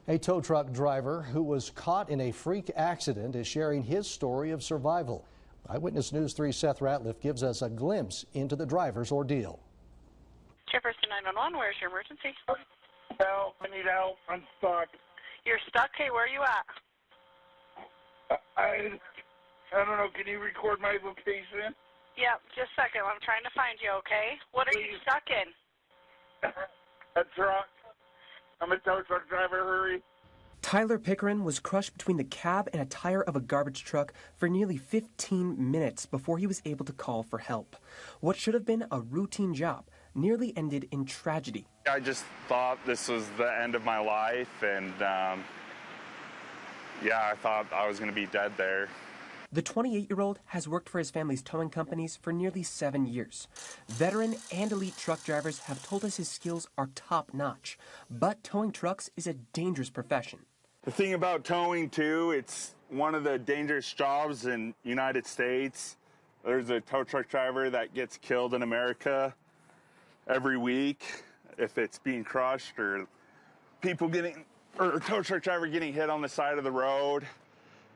A tow truck driver who was caught in a freak accident is sharing his story of survival. Eyewitness News 3's Seth Ratliff gives us a glimpse into the driver's ordeal. Jefferson 911, where's your emergency? Help, I need help. I'm stuck. You're stuck? Hey, where are you at? I don't know. Can you record my location? Yep, just a second. I'm trying to find you, okay? What are you stuck in? A truck. I'm a tow truck driver. Hurry. Tyler Pickering was crushed between the cab and a tire of a garbage truck for nearly 15 minutes before he was able to call for help. What should have been a routine job nearly ended in tragedy. I just thought this was the end of my life, and I thought I was going to be dead there. The 28-year-old has worked for his family's towing companies for nearly 7 years. Veteran and elite truck drivers have told us his skills are top-notch, but towing trucks is a dangerous profession. The thing about towing, too, it's one of the dangerous jobs in the United States. There's a tow truck driver that gets killed in America every week if it's being crushed, or a tow truck driver getting hit on the side of the road.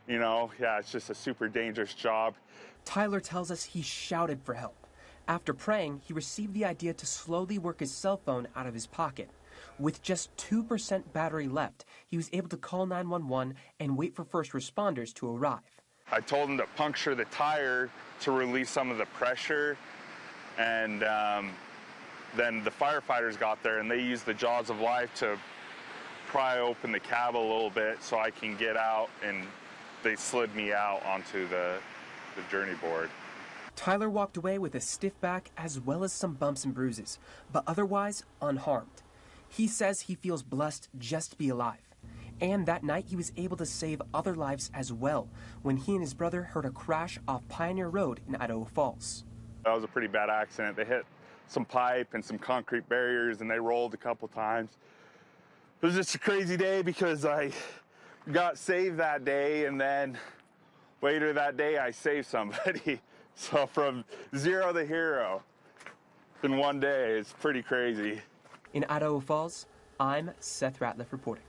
It's just a super dangerous job. Tyler tells us he shouted for help. After praying, he received the idea to slowly work his cell phone out of his pocket. With just 2% battery left, he was able to call 911 and wait for first responders to arrive. I told him to puncture the tire to release some of the pressure, and then the firefighters got there and they used the jaws of life to pry open the cab a little bit so I can get out, and they slid me out onto the journey board. Tyler walked away with a stiff back as well as some bumps and bruises, but otherwise unharmed. He says he feels blessed just to be alive. And that night he was able to save other lives as well when he and his brother heard a crash off Pioneer Road in Idaho Falls. That was a pretty bad accident. They hit some pipe and some concrete barriers and they rolled a couple times. It was just a crazy day because I got saved that day, and then later that day I saved somebody. So from zero to hero in one day, it's pretty crazy. In Idaho Falls, I'm Seth Ratliff reporting.